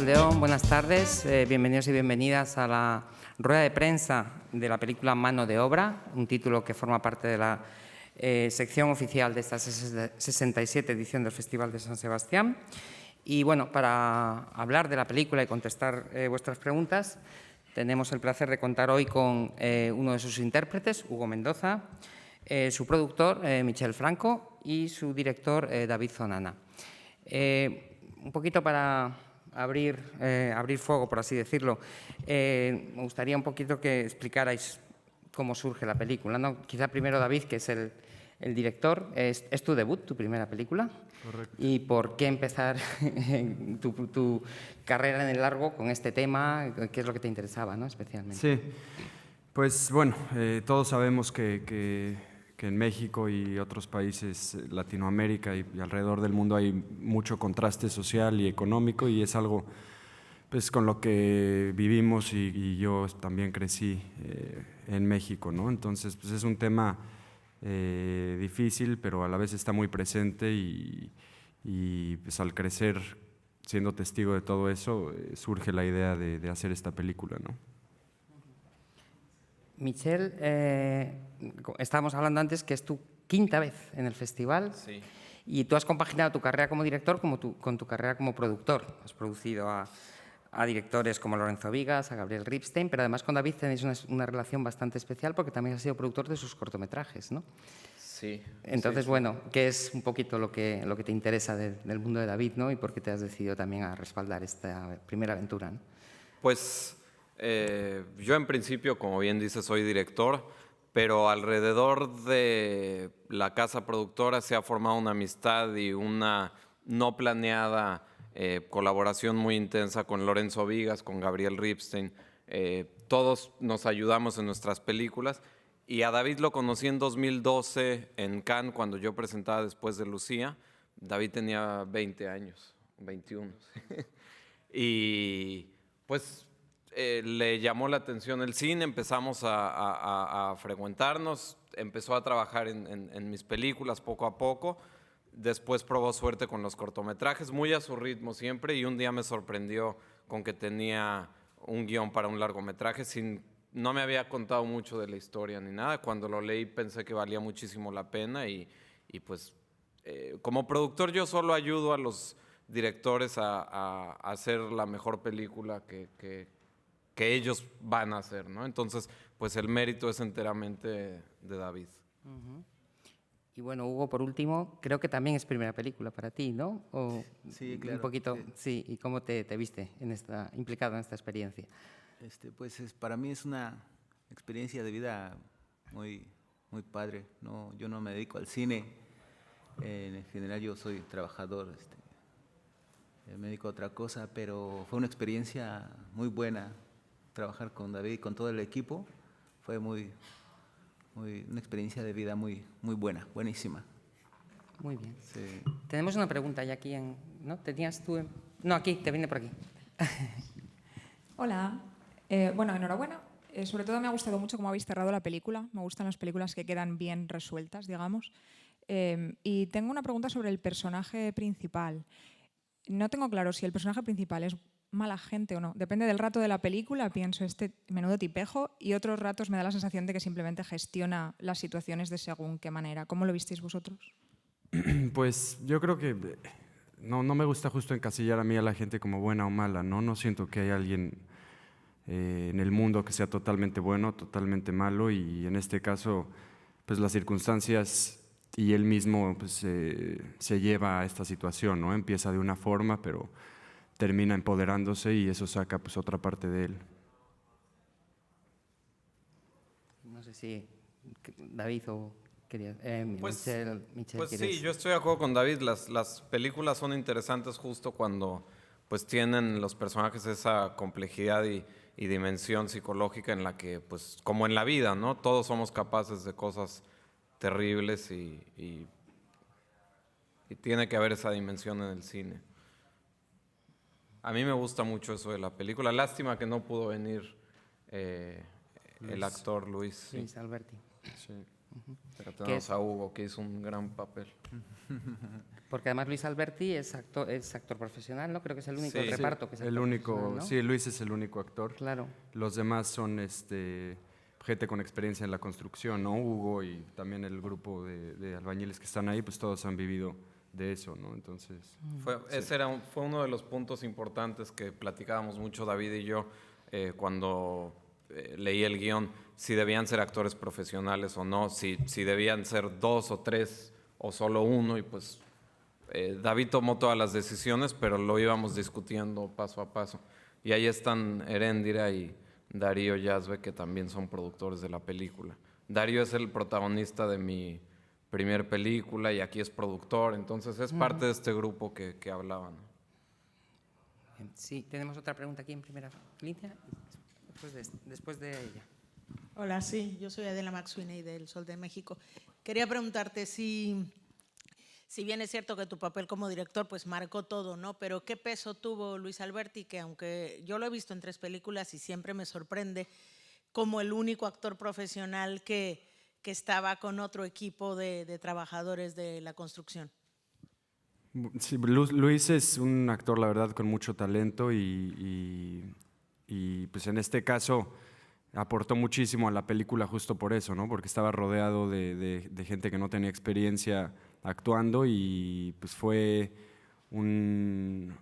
León, buenas tardes. Bienvenidos y bienvenidas a la rueda de prensa de la película Mano de Obra, un título que forma parte de la sección oficial de esta 67 edición del Festival de San Sebastián. Y bueno, para hablar de la película y contestar vuestras preguntas, tenemos el placer de contar hoy con uno de sus intérpretes, Hugo Mendoza, su productor, Michel Franco, y su director, David Zonana. Un poquito para abrir fuego, por así decirlo, me gustaría un poquito que explicarais cómo surge la película, ¿no? Quizá primero David, que es el director. ¿Es tu debut, tu primera película? Correcto. ¿Y por qué empezar tu carrera en el largo con este tema? ¿Qué es lo que te interesaba, ¿no? Especialmente? Sí, pues bueno, todos sabemos que en México y otros países, Latinoamérica y alrededor del mundo hay mucho contraste social y económico, y es algo pues con lo que vivimos y yo también crecí en México, ¿no? Entonces pues es un tema difícil, pero a la vez está muy presente y pues al crecer siendo testigo de todo eso, surge la idea de hacer esta película, ¿no? Michel, estábamos hablando antes que es tu quinta vez en el festival. Sí. Y tú has compaginado tu carrera como director con tu carrera como productor. Has producido a directores como Lorenzo Vigas, a Gabriel Ripstein, pero además con David tenéis una relación bastante especial porque también has sido productor de sus cortometrajes, ¿no? Sí. Entonces, sí. bueno, ¿qué es un poquito lo que te interesa del mundo de David, ¿no? Y por qué te has decidido también a respaldar esta primera aventura, ¿no? Pues yo en principio, como bien dice, soy director, pero alrededor de la casa productora se ha formado una amistad y una no planeada colaboración muy intensa con Lorenzo Vigas, con Gabriel Ripstein. Todos nos ayudamos en nuestras películas. Y a David lo conocí en 2012 en Cannes, cuando yo presentaba Después de Lucía. David tenía 20 años, 21. Y pues le llamó la atención el cine, empezamos a frecuentarnos, empezó a trabajar en mis películas poco a poco. Después probó suerte con los cortometrajes, muy a su ritmo siempre, y un día me sorprendió con que tenía un guión para un largometraje. No me había contado mucho de la historia ni nada. Cuando lo leí pensé que valía muchísimo la pena y pues como productor yo solo ayudo a los directores a hacer la mejor película que ellos van a hacer, ¿no? Entonces, pues el mérito es enteramente de David. Uh-huh. Y bueno, Hugo, por último, creo que también es primera película para ti, ¿no? O Sí, claro. Un poquito, sí. ¿Y cómo te viste implicado en esta experiencia? Pues para mí es una experiencia de vida muy, muy padre. No, yo no me dedico al cine. En general yo soy trabajador. Me dedico a otra cosa, pero fue una experiencia muy buena trabajar con David y con todo el equipo. Fue una experiencia de vida muy, muy buena, buenísima. Muy bien. Sí. Tenemos una pregunta ya aquí, ¿no? ¿Tenías tú? No, aquí, te viene por aquí. Hola. Bueno, enhorabuena. Sobre todo me ha gustado mucho cómo habéis cerrado la película. Me gustan las películas que quedan bien resueltas, digamos. Y tengo una pregunta sobre el personaje principal. No tengo claro si el personaje principal es mala gente o no. Depende del rato de la película, pienso menudo tipejo, y otros ratos me da la sensación de que simplemente gestiona las situaciones de según qué manera. ¿Cómo lo visteis vosotros? Pues yo creo que no me gusta justo encasillar a mí a la gente como buena o mala, ¿no? No siento que hay alguien en el mundo que sea totalmente bueno, totalmente malo, y en este caso, pues las circunstancias y él mismo pues, se lleva a esta situación, ¿no? Empieza de una forma, pero termina empoderándose y eso saca pues otra parte de él. No sé si David o querías... Pues, Michel, pues ¿quieres? sí, yo estoy de acuerdo con David. Las películas son interesantes justo cuando pues tienen los personajes esa complejidad y dimensión psicológica en la que, pues, como en la vida, ¿no? Todos somos capaces de cosas terribles y tiene que haber esa dimensión en el cine. A mí me gusta mucho eso de la película. Lástima que no pudo venir el actor Luis. Luis Alberti. Sí. Pero Que tenemos a Hugo, que hizo un gran papel. Porque además Luis Alberti es actor profesional, ¿no? Creo que es el único del Sí. reparto que es El actor único, profesional, ¿no? sí, Luis es el único actor. Claro. Los demás son gente con experiencia en la construcción, ¿no? Hugo y también el grupo de albañiles que están ahí, pues todos han vivido de eso, ¿no? Entonces, Fue uno de los puntos importantes que platicábamos mucho David y yo cuando leí el guión, si debían ser actores profesionales o no, si debían ser 2 o 3 o solo uno, y pues David tomó todas las decisiones, pero lo íbamos discutiendo paso a paso. Y ahí están Heréndira y Darío Yazbe, que también son productores de la película. Darío es el protagonista de mi primer película y aquí es productor, entonces es parte de este grupo que hablaban. Sí, tenemos otra pregunta aquí en primera línea, después de ella. Hola, sí, yo soy Adela Maxwiney del Sol de México. Quería preguntarte si bien es cierto que tu papel como director pues marcó todo, ¿no? Pero ¿qué peso tuvo Luis Alberti, que aunque yo lo he visto en 3 películas y siempre me sorprende como el único actor profesional que estaba con otro equipo de trabajadores de la construcción? sí, Luis es un actor, la verdad, con mucho talento y pues en este caso aportó muchísimo a la película justo por eso, ¿no? Porque estaba rodeado de gente que no tenía experiencia actuando y pues fue una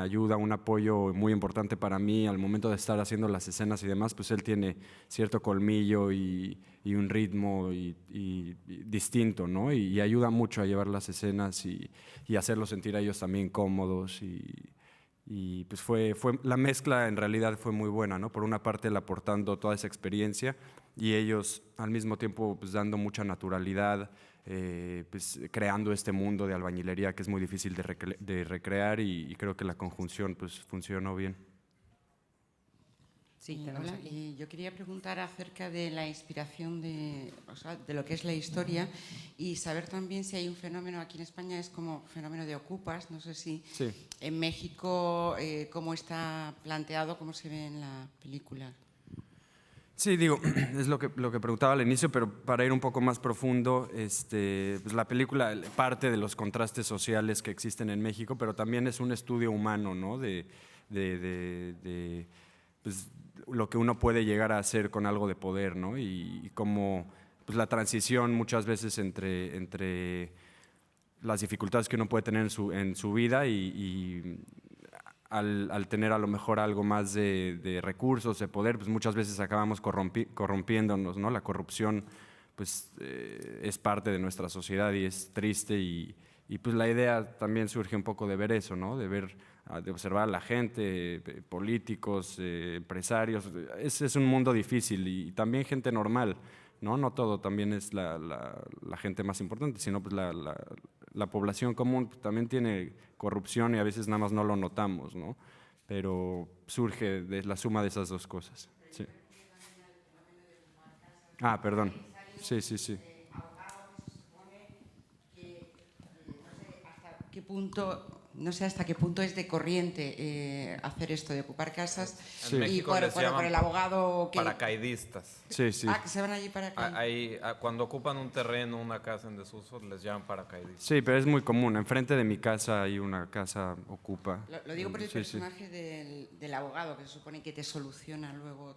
ayuda, un apoyo muy importante para mí al momento de estar haciendo las escenas y demás, pues él tiene cierto colmillo y un ritmo distinto, ¿no? Y ayuda mucho a llevar las escenas y hacerlos sentir a ellos también cómodos y pues la mezcla en realidad fue muy buena, ¿no? Por una parte él aportando toda esa experiencia y ellos al mismo tiempo pues dando mucha naturalidad, pues creando este mundo de albañilería que es muy difícil de recrear y creo que la conjunción pues funcionó bien. Sí, tenemos hola, aquí. yo quería preguntar acerca de la inspiración de lo que es la historia y saber también si hay un fenómeno aquí en España, es como fenómeno de ocupas, no sé si Sí. en México cómo está planteado, cómo se ve en la película. Sí, digo, es lo que preguntaba al inicio, pero para ir un poco más profundo, pues la película parte de los contrastes sociales que existen en México, pero también es un estudio humano, ¿no? De pues, lo que uno puede llegar a hacer con algo de poder, ¿no? Y cómo pues, la transición muchas veces entre las dificultades que uno puede tener en su vida y al tener a lo mejor algo más de recursos, de poder, pues muchas veces acabamos corrompiéndonos, ¿no? La corrupción pues es parte de nuestra sociedad y es triste y pues la idea también surge un poco de ver eso, ¿no? De observar a la gente, políticos, empresarios. Es un mundo difícil y también gente normal, ¿no? No todo también es la gente más importante, sino pues la población común también tiene corrupción y a veces nada más no lo notamos, ¿no? Pero surge de la suma de esas dos cosas. Sí. Ah, perdón. Sí, sí, sí. No sé hasta qué punto es de corriente hacer esto de ocupar casas. Sí. En Y México por les llaman el abogado que... paracaidistas. Sí, sí. Ah, que se van allí para acá. Cuando ocupan un terreno, una casa en desuso, les llaman paracaidistas. Sí, pero es muy común. Enfrente de mi casa hay una casa ocupa. Lo digo por el Sí, sí. personaje del abogado, que se supone que te soluciona luego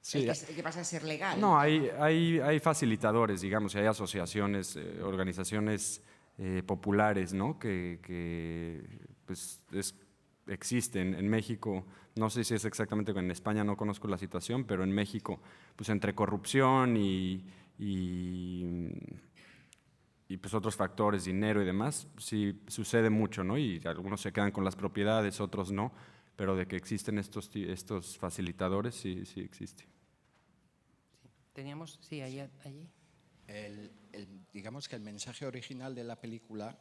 Sí. el que pasa a ser legal. No, hay facilitadores, digamos, y hay asociaciones, organizaciones populares, ¿no? Que pues existen en México. No sé si es exactamente en España, no conozco la situación, pero en México, pues entre corrupción y pues otros factores, dinero y demás, sí sucede mucho, ¿no? Y algunos se quedan con las propiedades, otros no, pero de que existen estos facilitadores, sí existe. Teníamos, sí, allí. Digamos que el mensaje original de la película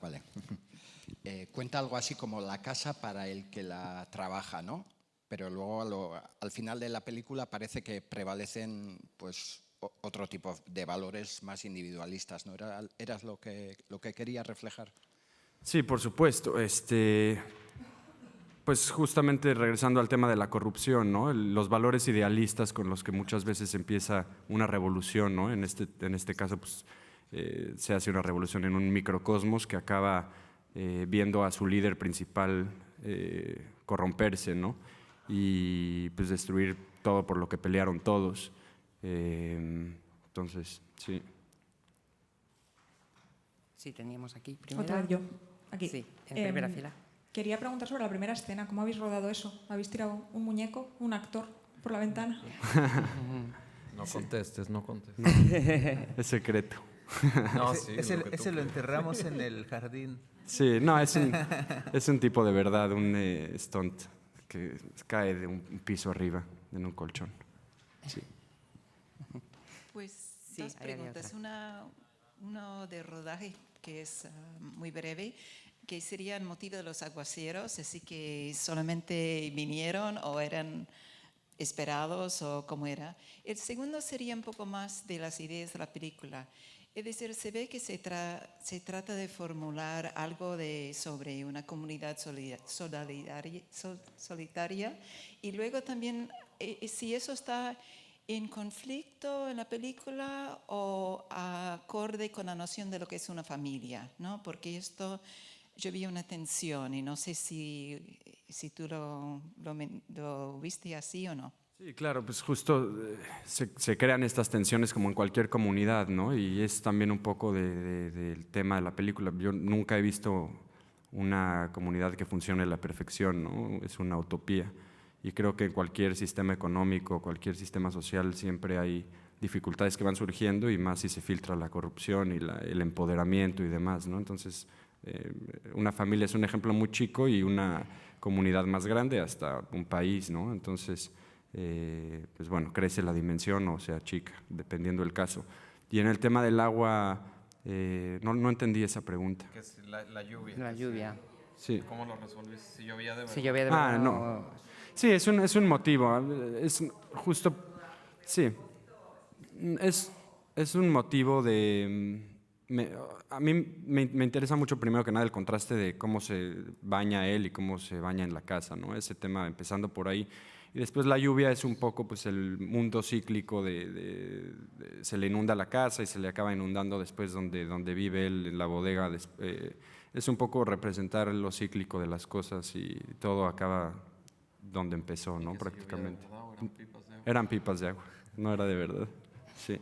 vale. Cuenta algo así como la casa para el que la trabaja, ¿no? Pero luego al final de la película parece que prevalecen pues otro tipo de valores más individualistas, ¿no? ¿Eras lo que quería reflejar? Sí, por supuesto. Pues justamente regresando al tema de la corrupción, ¿no? Los valores idealistas con los que muchas veces empieza una revolución, ¿no? En este caso, pues, se hace una revolución en un microcosmos que acaba viendo a su líder principal corromperse, ¿no? Y pues destruir todo por lo que pelearon todos. Entonces, sí. Sí, teníamos aquí primero. Otra vez yo, aquí. Sí, en primera fila. Quería preguntar sobre la primera escena. ¿Cómo habéis rodado eso? ¿Habéis tirado un muñeco, un actor, por la ventana? No contestes, no contestes. Es secreto. No, sí, Ese lo enterramos en el jardín. Sí, no, es un tipo de verdad, un stunt que cae de un piso arriba en un colchón. Sí. Pues Sí, dos ahí había preguntas. otra. Uno de rodaje que es muy breve, que sería el motivo de los aguaceros, así que solamente vinieron o eran esperados o cómo era. El segundo sería un poco más de las ideas de la película. Es decir, se ve que se trata de formular algo sobre una comunidad solitaria y luego también si eso está en conflicto en la película o acorde con la noción de lo que es una familia, ¿no? Porque esto yo vi una tensión y no sé si tú lo viste así o no. Sí, claro, pues justo se crean estas tensiones como en cualquier comunidad, ¿no? Y es también un poco del tema de la película. Yo nunca he visto una comunidad que funcione a la perfección, ¿no? Es una utopía. Y creo que en cualquier sistema económico, cualquier sistema social, siempre hay dificultades que van surgiendo y más si se filtra la corrupción y el empoderamiento y demás, ¿no? Entonces, una familia es un ejemplo muy chico y una comunidad más grande hasta un país, ¿no? Entonces, pues bueno, crece la dimensión o sea chica, dependiendo del caso. Y en el tema del agua, no entendí esa pregunta. Que es la lluvia. La lluvia. Sí. ¿Cómo lo resolviste? Si llovía de verdad. Si llovía de verdad. No. Sí, es un motivo. Es justo. Sí. Es un motivo de. A mí me interesa mucho, primero que nada, el contraste de cómo se baña él y cómo se baña en la casa, ¿no? Ese tema, empezando por ahí. Y después la lluvia es un poco pues, el mundo cíclico se le inunda la casa y se le acaba inundando después donde vive él, en la bodega. Es un poco representar lo cíclico de las cosas y todo acaba donde empezó, ¿no? Prácticamente. Eran pipas de agua, no era de verdad. Sí.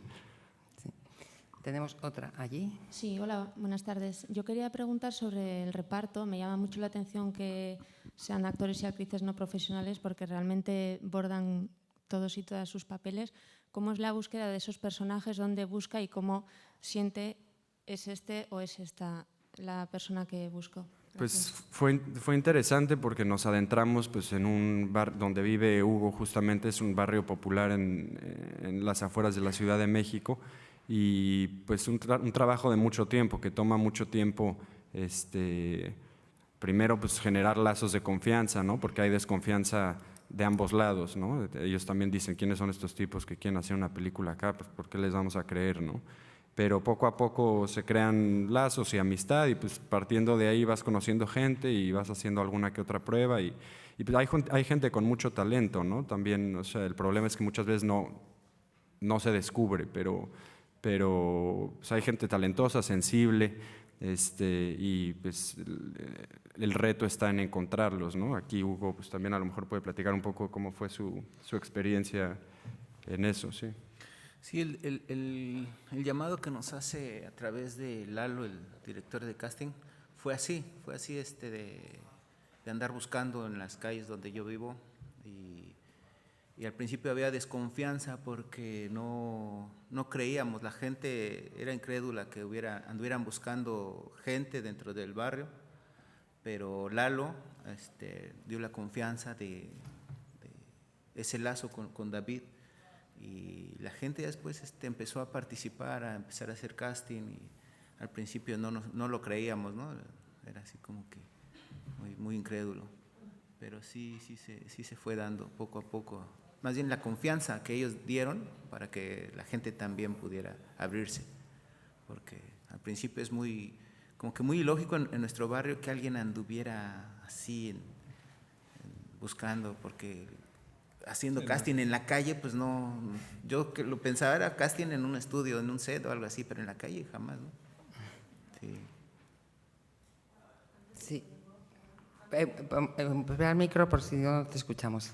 Tenemos otra allí. Sí, hola, buenas tardes. Yo quería preguntar sobre el reparto. Me llama mucho la atención que sean actores y actrices no profesionales porque realmente bordan todos y todas sus papeles. ¿Cómo es la búsqueda de esos personajes? ¿Dónde busca y cómo siente es este o es esta la persona que busco? Pues fue interesante porque nos adentramos pues, en un bar donde vive Hugo, justamente es un barrio popular en las afueras de la Ciudad de México. Y pues un trabajo de mucho tiempo, que toma mucho tiempo, primero pues generar lazos de confianza, ¿no? Porque hay desconfianza de ambos lados, ¿no? Ellos también dicen, ¿quiénes son estos tipos que quieren hacer una película acá? Pues ¿por qué les vamos a creer, no? Pero poco a poco se crean lazos y amistad y pues partiendo de ahí vas conociendo gente y vas haciendo alguna que otra prueba y pues hay gente con mucho talento, ¿no? También, o sea, el problema es que muchas veces no se descubre, pero pues, hay gente talentosa, sensible, y pues el reto está en encontrarlos, ¿no? Aquí Hugo pues, también a lo mejor puede platicar un poco cómo fue su experiencia en eso, sí. Sí, el llamado que nos hace a través de Lalo, el director de casting, fue así de andar buscando en las calles donde yo vivo y al principio había desconfianza porque no creíamos, la gente era incrédula que anduvieran buscando gente dentro del barrio, pero Lalo dio la confianza de ese lazo con David y la gente después empezó a participar, a empezar a hacer casting y al principio no lo creíamos, ¿no? Era así como que muy incrédulo, pero sí se fue dando poco a poco. Más bien la confianza que ellos dieron para que la gente también pudiera abrirse, porque al principio es como que muy ilógico en nuestro barrio que alguien anduviera así buscando, porque haciendo casting en la calle, pues no, yo que lo pensaba era casting en un estudio, en un set o algo así, pero en la calle jamás, ¿no? Sí. Sí. Ve al micro por si no te escuchamos.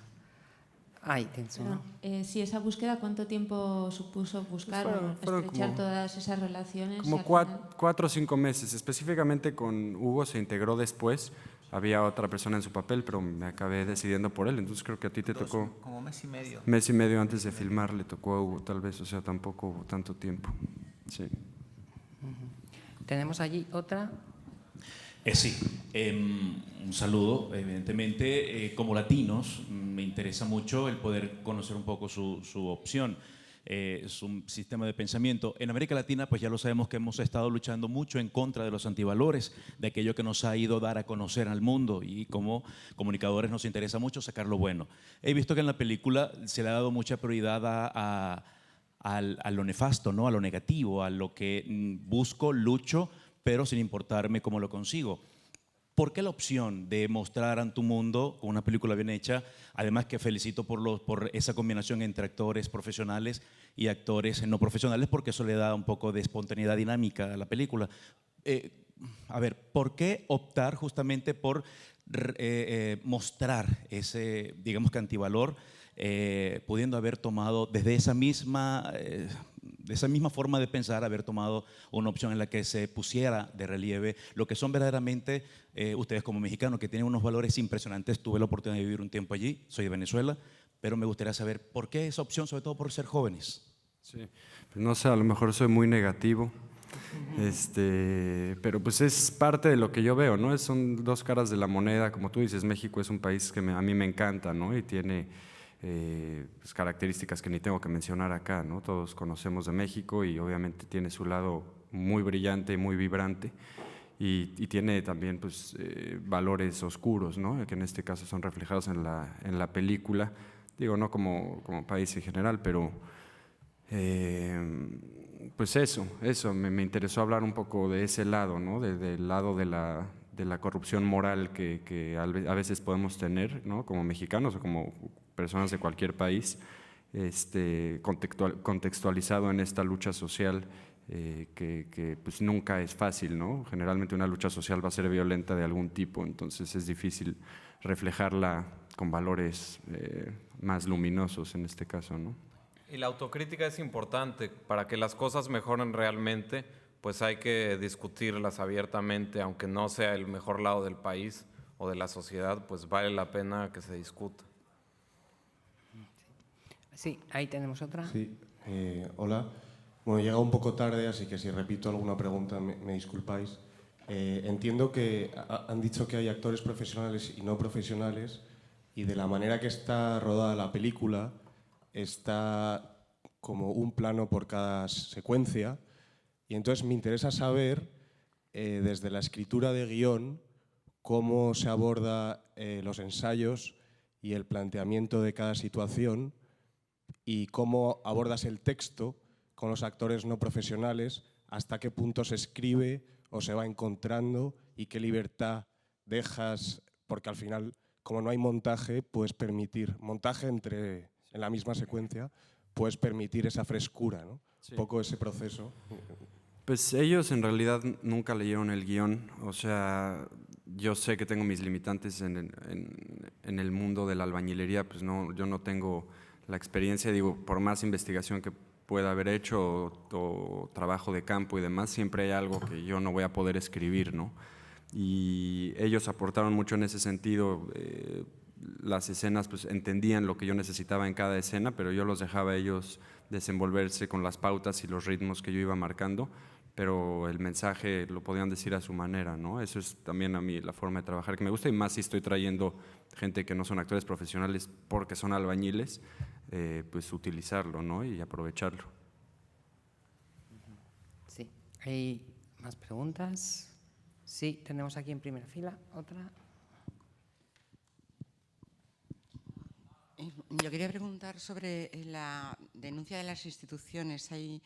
Ahí tienes uno. Sí, esa búsqueda, ¿cuánto tiempo supuso buscar Fueron estrechar como- todas esas relaciones? Como y al final- 4 o 5 meses. Específicamente con Hugo se integró después. Había otra persona en su papel, pero me acabé decidiendo por él. Entonces creo que a ti te tocó Como mes y medio. mes y medio antes de filmar, le tocó a Hugo tal vez. O sea, tampoco hubo tanto tiempo. Sí. Tenemos allí otra. Sí, un saludo, evidentemente. Como latinos, me interesa mucho el poder conocer un poco su opción, su sistema de pensamiento. En América Latina, pues ya lo sabemos que hemos estado luchando mucho en contra de los antivalores, de aquello que nos ha ido a dar a conocer al mundo, y como comunicadores nos interesa mucho sacar lo bueno. He visto que en la película se le ha dado mucha prioridad a lo nefasto, ¿no? A lo negativo, a lo que busco, lucho, pero sin importarme cómo lo consigo. ¿Por qué la opción de mostrar ante tu mundo con una película bien hecha? Además que felicito por esa combinación entre actores profesionales y actores no profesionales, porque eso le da un poco de espontaneidad dinámica a la película. A ver, ¿por qué optar justamente por mostrar ese, digamos que antivalor, pudiendo haber tomado desde esa misma forma de pensar, haber tomado una opción en la que se pusiera de relieve lo que son verdaderamente ustedes como mexicanos, que tienen unos valores impresionantes? Tuve la oportunidad de vivir un tiempo allí, soy de Venezuela, pero me gustaría saber por qué esa opción, sobre todo por ser jóvenes. Sí, pues no sé, a lo mejor soy muy negativo, pero pues es parte de lo que yo veo, ¿no? Son dos caras de la moneda. Como tú dices, México es un país que a mí me encanta, ¿no? Y tiene pues características que ni tengo que mencionar acá, ¿no? Todos conocemos de México y obviamente tiene su lado muy brillante y muy vibrante, y tiene también pues, valores oscuros, ¿no? Que en este caso son reflejados en la película. Digo, no como país en general, pero pues eso me interesó hablar un poco de ese lado, ¿no? Del lado de la corrupción moral que a veces podemos tener, ¿no? Como mexicanos o como personas de cualquier país, contextualizado en esta lucha social que pues nunca es fácil, ¿no? Generalmente una lucha social va a ser violenta de algún tipo, entonces es difícil reflejarla con valores más luminosos en este caso, ¿no? Y la autocrítica es importante. Para que las cosas mejoren realmente, pues hay que discutirlas abiertamente, aunque no sea el mejor lado del país o de la sociedad, pues vale la pena que se discuta. Sí, ahí tenemos otra. Sí, hola. Bueno, llega un poco tarde, así que si repito alguna pregunta me disculpáis. Entiendo que han dicho que hay actores profesionales y no profesionales, y de la manera que está rodada la película, está como un plano por cada secuencia, y entonces me interesa saber, desde la escritura de guión, cómo se aborda los ensayos y el planteamiento de cada situación, y cómo abordas el texto con los actores no profesionales, hasta qué punto se escribe o se va encontrando y qué libertad dejas, porque al final, como no hay montaje, puedes permitir montaje en la misma secuencia, puedes permitir esa frescura, ¿no? Sí. Un poco ese proceso. Pues ellos en realidad nunca leyeron el guión. O sea, yo sé que tengo mis limitantes en el mundo de la albañilería, pues no, yo no tengo la experiencia, digo, por más investigación que pueda haber hecho o trabajo de campo y demás, siempre hay algo que yo no voy a poder escribir, ¿no? Y ellos aportaron mucho en ese sentido. Las escenas pues entendían lo que yo necesitaba en cada escena, pero yo los dejaba a ellos desenvolverse con las pautas y los ritmos que yo iba marcando, pero el mensaje lo podían decir a su manera, ¿no? Eso es también a mí la forma de trabajar que me gusta, y más si estoy trayendo gente que no son actores profesionales porque son albañiles, pues utilizarlo, ¿no? Y aprovecharlo. Sí. ¿Hay más preguntas? Sí, tenemos aquí en primera fila otra. Yo quería preguntar sobre la denuncia de las instituciones. Hay,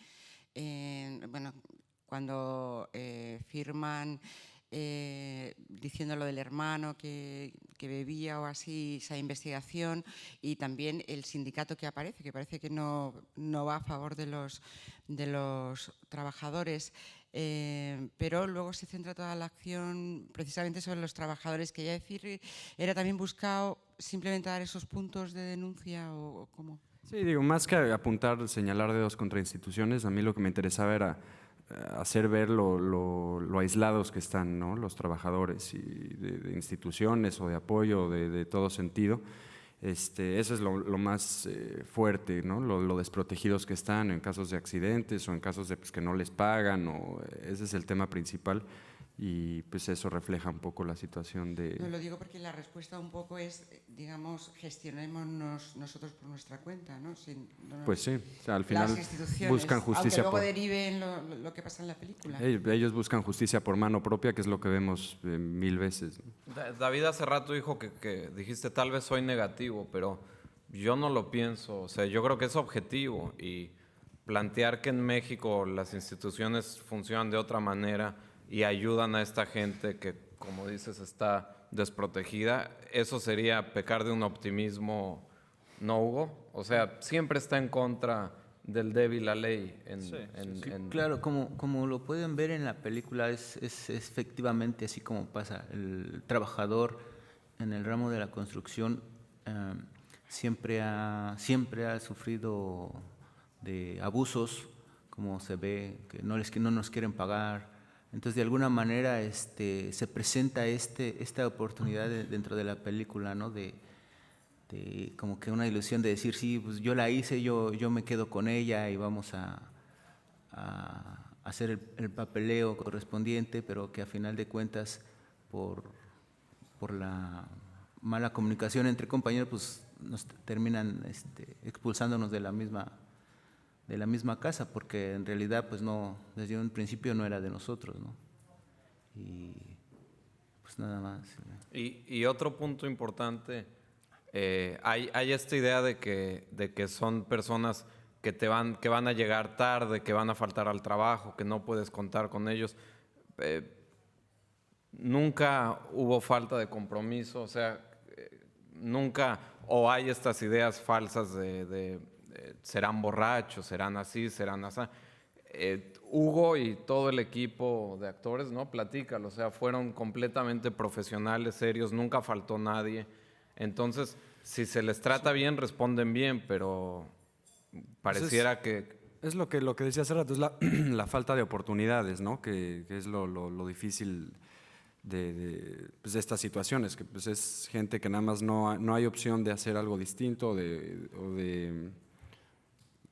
bueno, cuando firman diciendo lo del hermano, que porque bebía o así, esa investigación, y también el sindicato que aparece, que parece que no va a favor de los trabajadores, pero luego se centra toda la acción precisamente sobre los trabajadores. Quería decir, ¿era también buscado simplemente dar esos puntos de denuncia o cómo? Sí, digo, más que apuntar, señalar dedos contra instituciones, a mí lo que me interesaba era hacer ver lo aislados que están, ¿no?, los trabajadores y de instituciones o de apoyo de todo sentido. Eso es lo más fuerte, ¿no?, lo desprotegidos que están en casos de accidentes o en casos de pues, que no les pagan, ese es el tema principal. Y pues eso refleja un poco la situación de... No, lo digo porque la respuesta un poco es, digamos, gestionémonos nosotros por nuestra cuenta, ¿no? Pues sí, o sea, al final buscan aunque justicia luego deriven lo que pasa en la película. Ellos buscan justicia por mano propia, que es lo que vemos 1000 veces. David hace rato dijo que dijiste tal vez soy negativo, pero yo no lo pienso. O sea, yo creo que es objetivo, y plantear que en México las instituciones funcionan de otra manera y ayudan a esta gente que, como dices, está desprotegida, eso sería pecar de un optimismo, ¿no, Hugo? O sea, siempre está en contra del débil la ley. Claro, como lo pueden ver en la película, es efectivamente así como pasa. El trabajador en el ramo de la construcción siempre ha sufrido de abusos, como se ve, que no nos quieren pagar. Entonces, de alguna manera se presenta esta oportunidad dentro de la película, ¿no? De como que una ilusión de decir, sí, pues yo la hice, yo me quedo con ella y vamos a hacer el papeleo correspondiente, pero que a final de cuentas, por la mala comunicación entre compañeros, pues nos terminan expulsándonos de la misma casa, porque en realidad pues no, desde un principio no era de nosotros, ¿no? Y pues nada más. Y otro punto importante, hay esta idea de que son personas que van a llegar tarde, que van a faltar al trabajo, que no puedes contar con ellos. Nunca hubo falta de compromiso, o sea, nunca, o hay estas ideas falsas de serán borrachos, serán así, serán así. Hugo y todo el equipo de actores, ¿no? Platícalo, o sea, fueron completamente profesionales, serios, nunca faltó nadie. Entonces, si se les trata bien, responden bien, pero pareciera que... Es lo que decía hace rato, es la falta de oportunidades, ¿no? Que es lo difícil pues de estas situaciones, que pues es gente que nada más no hay opción de hacer algo distinto o de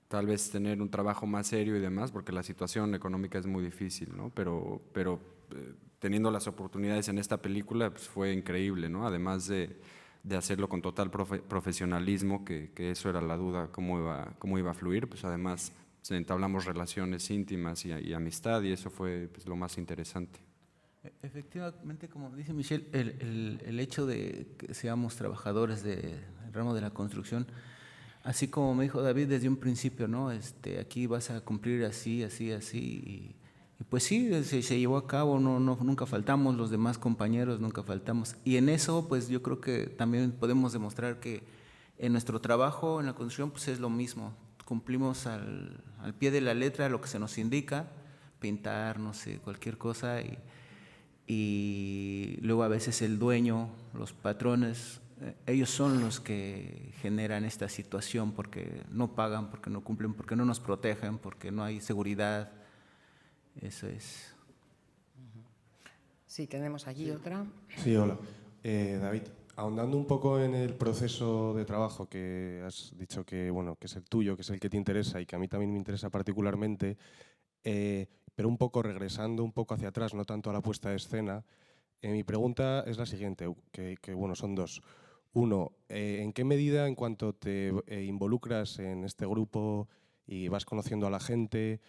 tal vez tener un trabajo más serio y demás, porque la situación económica es muy difícil, ¿no? Pero teniendo las oportunidades en esta película, pues fue increíble, ¿no? Además de hacerlo con total profesionalismo, que eso era la duda, cómo iba a fluir, pues además entablamos relaciones íntimas y amistad, y eso fue pues, lo más interesante. Efectivamente, como dice Michelle, el hecho de que seamos trabajadores del ramo de la construcción, así como me dijo David desde un principio, ¿no? Aquí vas a cumplir así, así, así. Y pues sí, se llevó a cabo, nunca faltamos, los demás compañeros nunca faltamos. Y en eso, pues yo creo que también podemos demostrar que en nuestro trabajo, en la construcción, pues es lo mismo. Cumplimos al pie de la letra lo que se nos indica, pintar, no sé, cualquier cosa. Y luego a veces el dueño, los patrones, ellos son los que generan esta situación porque no pagan, porque no cumplen, porque no nos protegen, porque no hay seguridad. Eso es. Sí, tenemos allí otra. Sí, hola. David, ahondando un poco en el proceso de trabajo que has dicho que, bueno, que es el tuyo, que es el que te interesa y que a mí también me interesa particularmente, pero un poco regresando un poco hacia atrás, no tanto a la puesta de escena, mi pregunta es la siguiente, que bueno, son dos. Uno, ¿en qué medida en cuanto te involucras en este grupo y vas conociendo a la gente,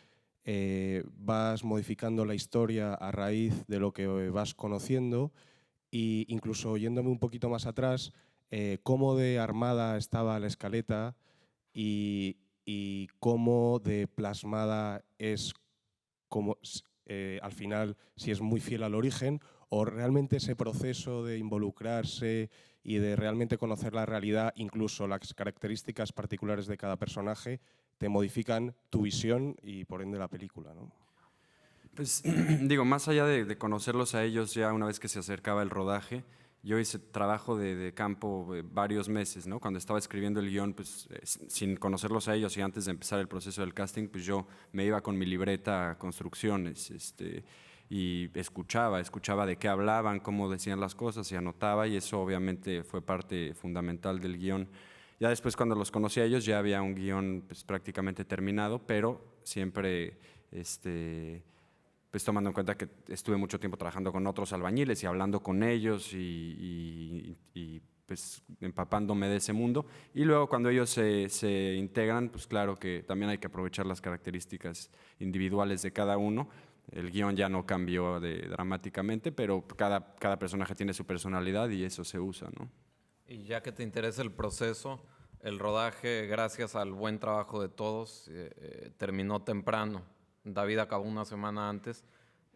vas modificando la historia a raíz de lo que vas conociendo? Y incluso yéndome un poquito más atrás, ¿cómo de armada estaba la escaleta y cómo de plasmada es al final si es muy fiel al origen, o realmente ese proceso de involucrarse y de realmente conocer la realidad, incluso las características particulares de cada personaje, te modifican tu visión y por ende la película, ¿no? Pues digo, más allá de conocerlos a ellos ya una vez que se acercaba el rodaje, yo hice trabajo de campo varios meses, ¿no? Cuando estaba escribiendo el guión, pues sin conocerlos a ellos y antes de empezar el proceso del casting, pues yo me iba con mi libreta a construcciones, y escuchaba de qué hablaban, cómo decían las cosas y anotaba, y eso obviamente fue parte fundamental del guión. Ya después cuando los conocí a ellos ya había un guión pues, prácticamente terminado, pero siempre pues tomando en cuenta que estuve mucho tiempo trabajando con otros albañiles y hablando con ellos y pues empapándome de ese mundo. Y luego cuando ellos se integran, pues claro que también hay que aprovechar las características individuales de cada uno. El guión ya no cambió dramáticamente, pero cada personaje tiene su personalidad y eso se usa, ¿no? Y ya que te interesa el proceso, el rodaje, gracias al buen trabajo de todos, terminó temprano. David acabó una semana antes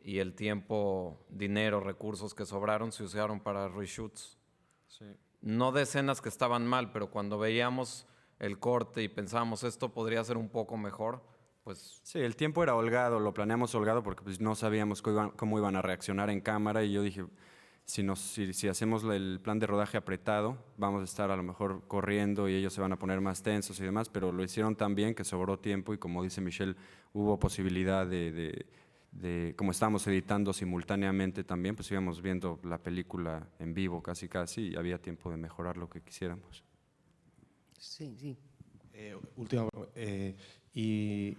y el tiempo, dinero, recursos que sobraron se usaron para reshoots. Sí. No de escenas que estaban mal, pero cuando veíamos el corte y pensábamos esto podría ser un poco mejor, pues... Sí, el tiempo era holgado, lo planeamos holgado porque pues, no sabíamos cómo iban a reaccionar en cámara y yo dije, si hacemos el plan de rodaje apretado, vamos a estar a lo mejor corriendo y ellos se van a poner más tensos y demás, pero lo hicieron tan bien que sobró tiempo y como dice Michelle, hubo posibilidad como estábamos editando simultáneamente también, pues íbamos viendo la película en vivo casi y había tiempo de mejorar lo que quisiéramos. Sí, sí. Y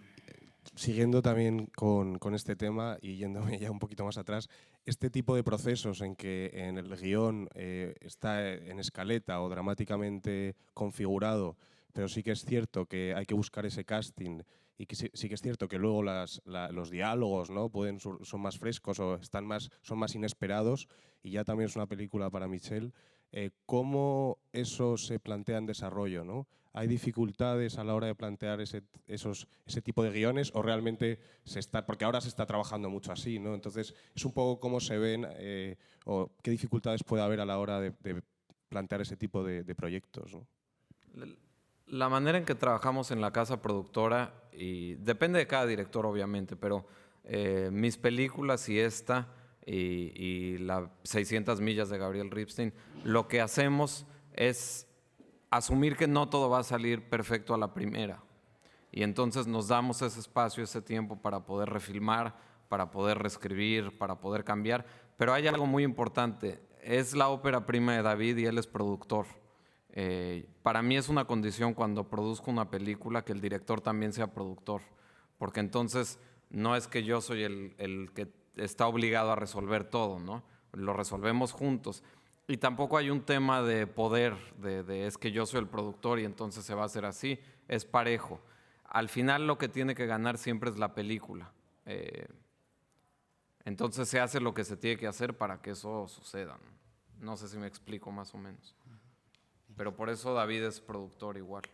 siguiendo también con este tema y yéndome ya un poquito más atrás, este tipo de procesos en que en el guión está en escaleta o dramáticamente configurado, pero sí que es cierto que hay que buscar ese casting y que sí que es cierto que luego los diálogos, ¿no? son más frescos o son más inesperados, y ya también es una película para Michelle. ¿Cómo eso se plantea en desarrollo, ¿no? ¿Hay dificultades a la hora de plantear ese tipo de guiones o realmente porque ahora se está trabajando mucho así, ¿no? Entonces, es un poco cómo se ven o qué dificultades puede haber a la hora de plantear ese tipo de proyectos, ¿no? La manera en que trabajamos en la casa productora, y depende de cada director obviamente, pero mis películas y esta y la 600 millas de Gabriel Ripstein, lo que hacemos es asumir que no todo va a salir perfecto a la primera. Y entonces nos damos ese espacio, ese tiempo para poder refilmar, para poder reescribir, para poder cambiar. Pero hay algo muy importante, es la ópera prima de David y él es productor. Para mí es una condición cuando produzco una película que el director también sea productor, porque entonces no es que yo soy el que está obligado a resolver todo, ¿no? Lo resolvemos juntos. Y tampoco hay un tema de poder, es que yo soy el productor y entonces se va a hacer así, es parejo. Al final lo que tiene que ganar siempre es la película. Entonces se hace lo que se tiene que hacer para que eso suceda, ¿no? No sé si me explico más o menos. Pero por eso David es productor igual.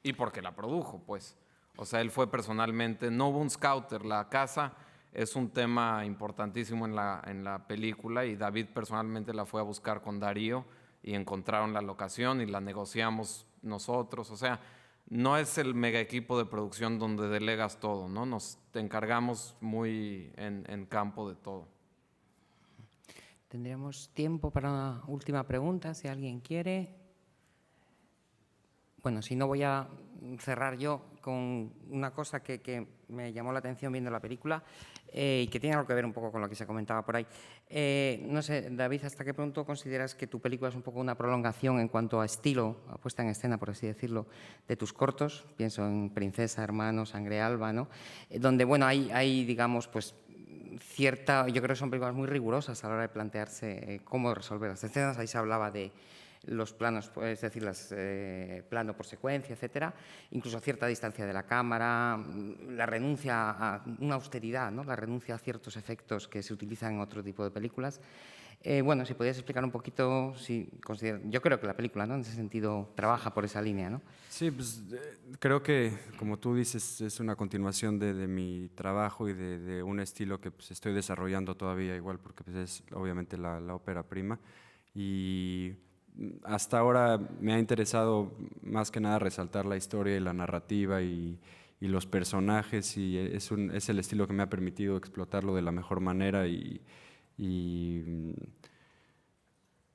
Y porque la produjo, pues. O sea, él fue personalmente, no hubo un scouter, la casa es un tema importantísimo en la película y David personalmente la fue a buscar con Darío y encontraron la locación y la negociamos nosotros. O sea, no es el mega equipo de producción donde delegas todo, ¿no? Nos encargamos muy en campo de todo. Tendríamos tiempo para una última pregunta, si alguien quiere. Bueno, si no, voy a cerrar yo con una cosa que me llamó la atención viendo la película y que tiene algo que ver un poco con lo que se comentaba por ahí. No sé, David, ¿hasta qué punto consideras que tu película es un poco una prolongación en cuanto a estilo, a puesta en escena, por así decirlo, de tus cortos? Pienso en Princesa, Hermano, Sangre Alba, ¿no? Donde, bueno, hay digamos, pues cierta, yo creo que son películas muy rigurosas a la hora de plantearse cómo resolver las escenas. Ahí se hablaba de los planos, es decir, plano por secuencia, etcétera, incluso cierta distancia de la cámara, la renuncia a una austeridad, ¿no? La renuncia a ciertos efectos que se utilizan en otro tipo de películas. Bueno, si podías explicar un poquito, yo creo que la película, ¿no?, en ese sentido trabaja por esa línea, ¿no? Sí, pues creo que, como tú dices, es una continuación de mi trabajo y de un estilo que pues, estoy desarrollando todavía igual, porque pues, es obviamente la ópera prima. Y hasta ahora me ha interesado más que nada resaltar la historia y la narrativa y los personajes, y es el estilo que me ha permitido explotarlo de la mejor manera y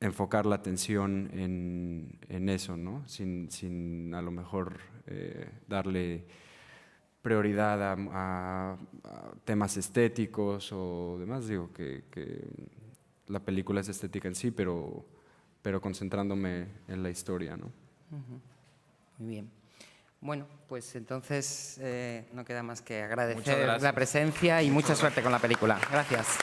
enfocar la atención en eso, ¿no? Sin a lo mejor darle prioridad a temas estéticos o demás. Digo que la película es estética en sí, pero concentrándome en la historia, ¿no? Muy bien. Bueno, pues entonces no queda más que agradecer la presencia y mucha suerte con la película. Gracias.